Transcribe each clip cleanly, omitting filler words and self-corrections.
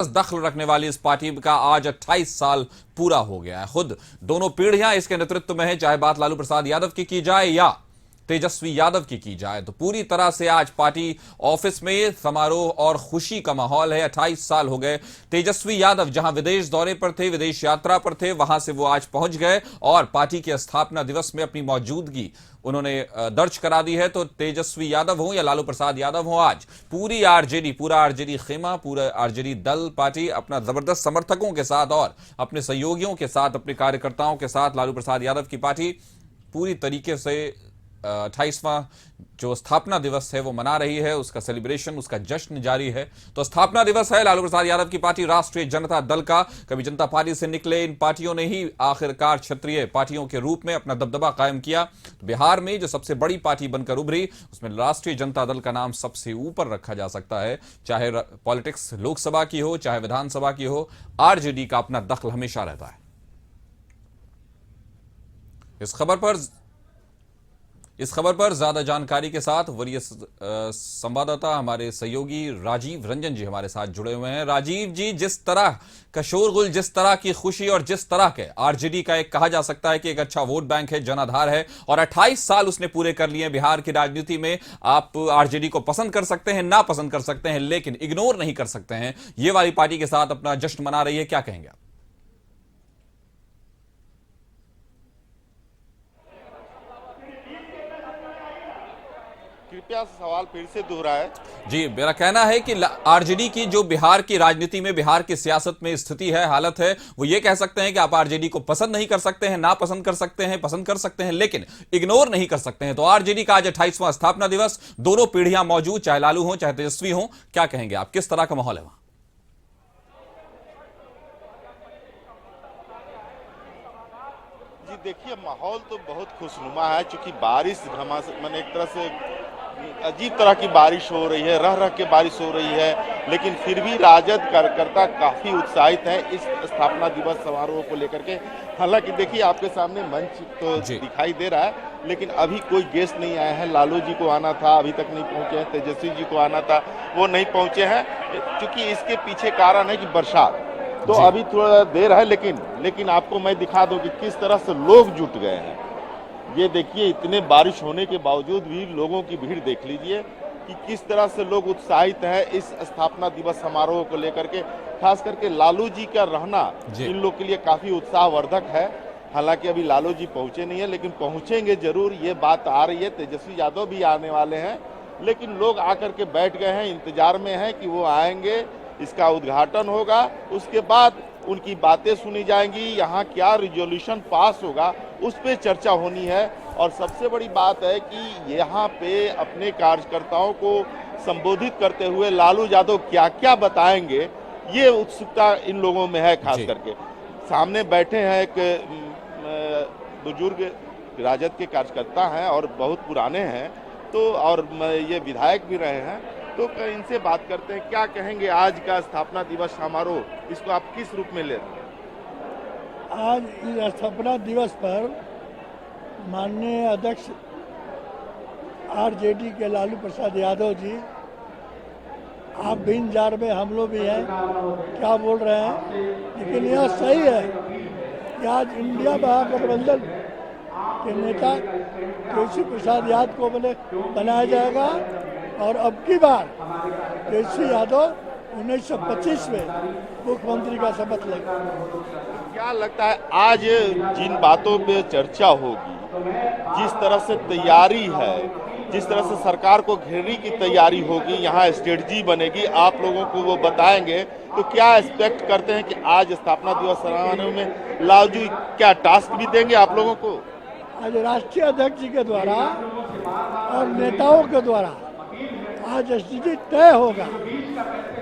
दखल रखने वाली इस पार्टी का आज 28 साल पूरा हो गया है। खुद दोनों पीढ़ियां इसके नेतृत्व में है, चाहे बात लालू प्रसाद यादव की जाए या तेजस्वी यादव की जाए, तो पूरी तरह से आज पार्टी ऑफिस में समारोह और खुशी का माहौल है। 28 साल हो गए तेजस्वी यादव जहां विदेश दौरे पर थे, विदेश यात्रा पर थे, वहां से वो आज पहुंच गए और पार्टी के स्थापना दिवस में अपनी मौजूदगी उन्होंने दर्ज करा दी है। तो तेजस्वी यादव हो या लालू प्रसाद यादव हो, आज पूरी आरजेडी, पूरा आरजेडी खेमा, पूरा आरजेडी दल पार्टी अपना जबरदस्त समर्थकों के साथ और अपने सहयोगियों के साथ, अपने कार्यकर्ताओं के साथ लालू प्रसाद यादव की पार्टी पूरी तरीके से 28वां जो स्थापना दिवस है वो मना रही है। उसका सेलिब्रेशन, उसका जश्न जारी है। तो स्थापना दिवस है लालू प्रसाद यादव की पार्टी राष्ट्रीय जनता दल का। कभी जनता पार्टी से निकले इन पार्टियों ने ही आखिरकार क्षेत्रीय पार्टियों के रूप में अपना दबदबा कायम किया। तो बिहार में जो सबसे बड़ी पार्टी बनकर उभरी, उसमें राष्ट्रीय जनता दल का नाम सबसे ऊपर रखा जा सकता है। चाहे पॉलिटिक्स लोकसभा की हो, चाहे विधानसभा की हो, आरजेडी का अपना दखल हमेशा रहता है। इस खबर पर ज्यादा जानकारी के साथ वरीय संवाददाता हमारे सहयोगी राजीव रंजन जी हमारे साथ जुड़े हुए हैं। राजीव जी, जिस तरह का शोरगुल, जिस तरह की खुशी और जिस तरह के आरजेडी का एक कहा जा सकता है कि एक अच्छा वोट बैंक है, जनाधार है, और 28 साल उसने पूरे कर लिए बिहार की राजनीति में। आप आरजेडी को पसंद कर सकते हैं, ना पसंद कर सकते हैं, लेकिन इग्नोर नहीं कर सकते हैं। ये वाली पार्टी के साथ अपना जश्न मना रही है, क्या कहेंगे आप? कृपया सवाल फिर से दोहराएं। जी, मेरा कहना है कि आरजेडी की जो बिहार की राजनीति में, बिहार की सियासत में स्थिति है, हालत है, वो ये कह सकते हैं कि आप आरजेडी को पसंद नहीं कर सकते हैं, ना पसंद कर सकते हैं, पसंद कर सकते हैं, लेकिन इग्नोर नहीं कर सकते हैं। तो आरजेडी का आज 28वां स्थापना दिवस, दोनों पीढ़ियां मौजूद, चाहे लालू हो चाहे तेजस्वी हो, क्या कहेंगे आप? किस तरह का माहौल है वहां? जी देखिए, माहौल तो बहुत खुशनुमा है, क्योंकि बारिश मैंने एक तरह से अजीब तरह की बारिश हो रही है, रह रह के बारिश हो रही है, लेकिन फिर भी राजद कार्यकर्ता काफी उत्साहित है इस स्थापना दिवस समारोह को लेकर के। हालांकि देखिए, आपके सामने मंच तो दिखाई दे रहा है, लेकिन अभी कोई गेस्ट नहीं आए हैं। लालू जी को आना था, अभी तक नहीं पहुंचे हैं। तेजस्वी जी को आना था, वो नहीं पहुंचे हैं, क्योंकि इसके पीछे कारण है कि बरसात, तो अभी थोड़ा देर है। लेकिन आपको मैं दिखा दूं कि किस तरह से लोग जुट गए हैं। ये देखिए, इतने बारिश होने के बावजूद भी लोगों की भीड़ देख लीजिए कि किस तरह से लोग उत्साहित हैं इस स्थापना दिवस समारोह को लेकर के। खास करके लालू जी का रहना इन लोग के लिए काफी उत्साहवर्धक है। हालांकि अभी लालू जी पहुंचे नहीं है, लेकिन पहुंचेंगे जरूर, ये बात आ रही है। तेजस्वी यादव भी आने वाले हैं, लेकिन लोग आकर के बैठ गए हैं, इंतजार में हैं कि वो आएंगे, इसका उद्घाटन होगा, उसके बाद उनकी बातें सुनी जाएंगी, यहाँ क्या रिजोल्यूशन पास होगा उस पर चर्चा होनी है। और सबसे बड़ी बात है कि यहाँ पे अपने कार्यकर्ताओं को संबोधित करते हुए लालू यादव क्या क्या बताएंगे, ये उत्सुकता इन लोगों में है। खास करके सामने बैठे हैं एक बुजुर्ग राजद के कार्यकर्ता हैं और बहुत पुराने हैं, तो और ये विधायक भी रहे हैं, तो इनसे बात करते हैं। क्या कहेंगे आज का स्थापना दिवस समारोह, इसको आप किस रूप में ले रहे हैं? आज इस स्थापना दिवस पर माननीय अध्यक्ष आरजेडी के लालू प्रसाद यादव जी, आप भी इंतजार में, हम लोग भी हैं क्या बोल रहे हैं, लेकिन यह सही है कि आज इंडिया महागठबंधन के नेता तेजस्वी प्रसाद यादव को बनाया जाएगा और अब की बार तेजस्वी यादव 1925 में मुख्यमंत्री का शपथ लेंगे। क्या लगता है आज जिन बातों पे चर्चा होगी, जिस तरह से तैयारी है, जिस तरह से सरकार को घेरने की तैयारी होगी, यहाँ स्ट्रेटजी बनेगी, आप लोगों को वो बताएंगे, तो क्या एक्सपेक्ट करते हैं कि आज स्थापना दिवस समारोह में लालू जी क्या टास्क भी देंगे आप लोगों को? आज राष्ट्रीय अध्यक्ष जी के द्वारा और नेताओं के द्वारा आज स्थिति तय होगा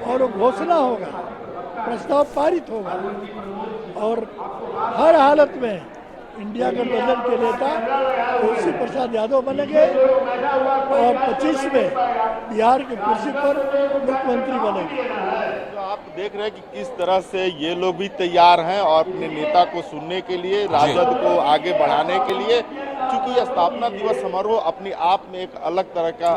और घोषणा होगा, प्रस्ताव पारित होगा, और हर हालत में इंडिया गठबंधन के नेता तेजस्वी प्रसाद यादव बनेंगे और 25 में बिहार की कुर्सी पर मुख्यमंत्री बनेंगे। तो आप देख रहे हैं कि किस तरह से ये लोग भी तैयार हैं और अपने नेता को सुनने के लिए, राजद को आगे बढ़ाने के लिए। चूंकि यह स्थापना दिवस समारोह अपने आप में एक अलग तरह का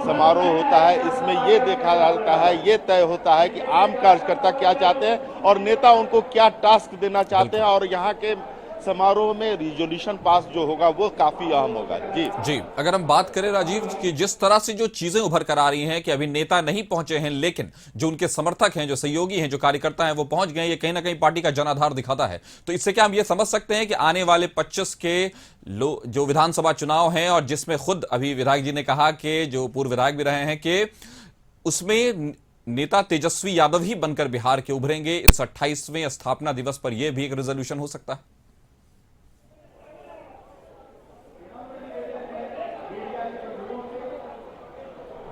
समारोह होता है। इसमें ये देखा जाता है, ये तय होता है कि आम कार्यकर्ता क्या चाहते हैं और नेता उनको क्या टास्क देना चाहते हैं, और यहाँ के समारोह में रिजोल्यूशन पास जो होगा वो काफी अहम होगा। जी अगर हम बात करें राजीव कि जिस तरह से जो चीजें उभर कर आ रही हैं कि अभी नेता नहीं पहुंचे हैं, लेकिन जो उनके समर्थक हैं, जो सहयोगी हैं, जो कार्यकर्ता हैं, वो पहुंच गए, ये कहीं ना कहीं पार्टी का जनाधार दिखाता है। तो इससे क्या हम ये समझ सकते हैं कि आने वाले 25 के जो विधानसभा चुनाव हैं, और जिसमें खुद अभी विधायक जी ने कहा कि जो पूर्व विधायक भी रहे हैं कि उसमें नेता तेजस्वी यादव ही बनकर बिहार के उभरेंगे, इस 28वें स्थापना दिवस पर यह भी एक रेजोल्यूशन हो सकता है?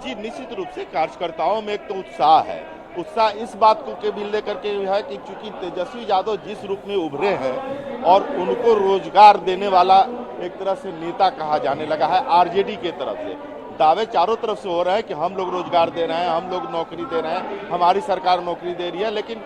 जी, निश्चित रूप से कार्यकर्ताओं में एक तो उत्साह है। उत्साह इस बात को के भी लेकर के है कि चूंकि तेजस्वी यादव जिस रूप में उभरे हैं और उनको रोजगार देने वाला एक तरह से नेता कहा जाने लगा है आरजेडी के तरफ से। दावे चारों तरफ से हो रहे हैं कि हम लोग रोजगार दे रहे हैं, हम लोग नौकरी दे रहे हैं, हमारी सरकार नौकरी दे रही है, लेकिन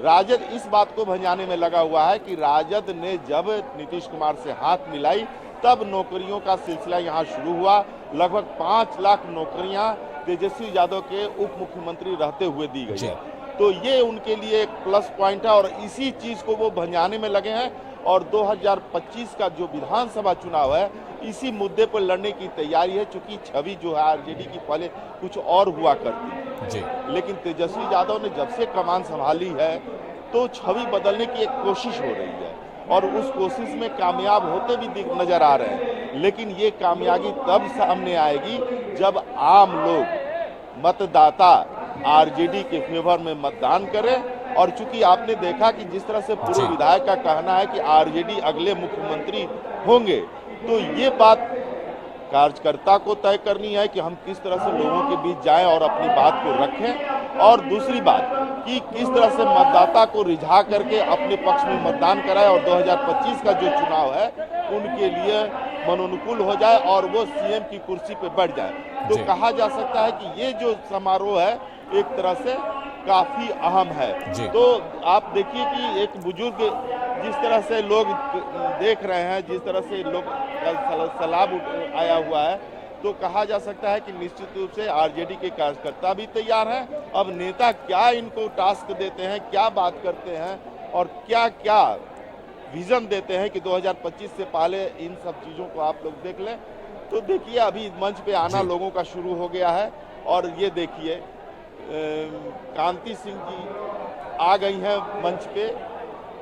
राजद इस बात को भंजाने में लगा हुआ है कि राजद ने जब नीतीश कुमार से हाथ मिलाई तब नौकरियों का सिलसिला यहाँ शुरू हुआ। लगभग 5 लाख नौकरियां तेजस्वी यादव के उप मुख्यमंत्री रहते हुए दी गई है। तो ये उनके लिए एक प्लस पॉइंट है और इसी चीज को वो भंजाने में लगे हैं। और 2025 का जो विधानसभा चुनाव है इसी मुद्दे पर लड़ने की तैयारी है, चूंकि छवि जो है आरजेडी की पहले कुछ और हुआ करती जी। लेकिन तेजस्वी यादव ने जब से कमान संभाली है तो छवि बदलने की एक कोशिश हो रही है और उस कोशिश में कामयाब होते भी नजर आ रहे हैं। लेकिन ये कामयाबी तब सामने आएगी जब आम लोग मतदाता आरजेडी के फेवर में मतदान करें। और चूंकि आपने देखा कि जिस तरह से पूर्व विधायक का कहना है कि आरजेडी अगले मुख्यमंत्री होंगे, तो ये बात कार्यकर्ता को तय करनी है कि हम किस तरह से लोगों के बीच जाएं और अपनी बात को रखें। और दूसरी बात कि किस तरह से मतदाता को रिझा करके अपने पक्ष में मतदान कराए और 2025 का जो चुनाव है उनके लिए मनोनुकूल हो जाए और वो सीएम की कुर्सी पे बैठ जाए। तो कहा जा सकता है कि ये जो समारोह है एक तरह से काफी अहम है। तो आप देखिए कि एक बुजुर्ग जिस तरह से लोग देख रहे हैं, जिस तरह से लोग सैलाब आया हुआ है, तो कहा जा सकता है कि निश्चित रूप से आरजेडी के कार्यकर्ता भी तैयार हैं। अब नेता क्या इनको टास्क देते हैं, क्या बात करते हैं और क्या क्या विजन देते हैं कि 2025 से पहले इन सब चीजों को आप लोग देख लें। तो देखिए अभी मंच पे आना लोगों का शुरू हो गया है और ये देखिए कांति सिंह जी आ गई हैं मंच पे,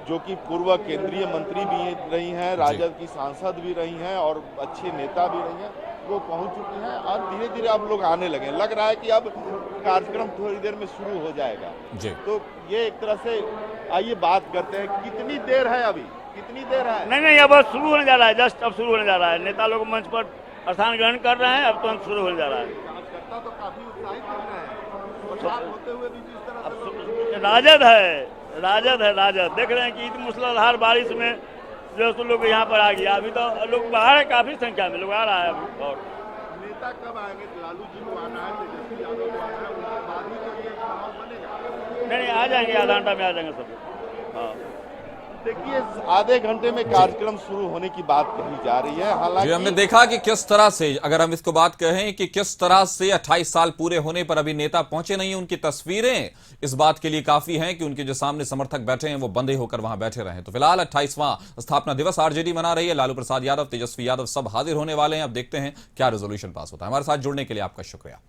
जो कि पूर्व केंद्रीय मंत्री भी रही हैं, राजद की सांसद भी रही हैं और अच्छे नेता भी रही हैं। वो पहुंच चुकी हैं और धीरे धीरे अब लोग आने लगे। लग रहा है कि अब कार्यक्रम थोड़ी देर में शुरू हो जाएगा जी। तो ये एक तरह से आइए बात करते हैं, कितनी देर है अभी, कितनी देर है? नहीं अब शुरू होने जा रहा है, जस्ट अब शुरू होने जा रहा है। नेता लोग मंच पर स्थान ग्रहण कर रहे हैं, अब तुरंत शुरू होने जा रहा है। कार्यकर्ता तो काफी उत्साहित लग रहे हैं, होते हुए भी जिस तरह से राजद देख रहे हैं कि इतनी मूसलाधार बारिश में जो लोग यहाँ पर आ गया। अभी तो लोग बाहर है, काफी संख्या में लोग आ रहा है। और नेता कब आएंगे? लालू जी को आना है, तेजस्वी यादव को आना है, उसके बाद ही तो ये माहौल बनेगा। नहीं आ जाएंगे, आधा घंटा में आ जाएंगे सब। हाँ देखिए आधे घंटे में कार्यक्रम शुरू होने की बात कही जा रही है। हालांकि हमने देखा कि किस तरह से, अगर हम इसको बात कहें कि किस तरह से 28 साल पूरे होने पर अभी नेता पहुंचे नहीं, उनकी तस्वीरें इस बात के लिए काफी हैं कि उनके जो सामने समर्थक बैठे हैं वो बंधे होकर वहां बैठे रहे। तो फिलहाल 28वां स्थापना दिवस आरजेडी मना रही है। लालू प्रसाद यादव, तेजस्वी यादव सब हाजिर होने वाले हैं। अब देखते हैं क्या रेजोल्यूशन पास होता है। हमारे साथ जुड़ने के लिए आपका शुक्रिया।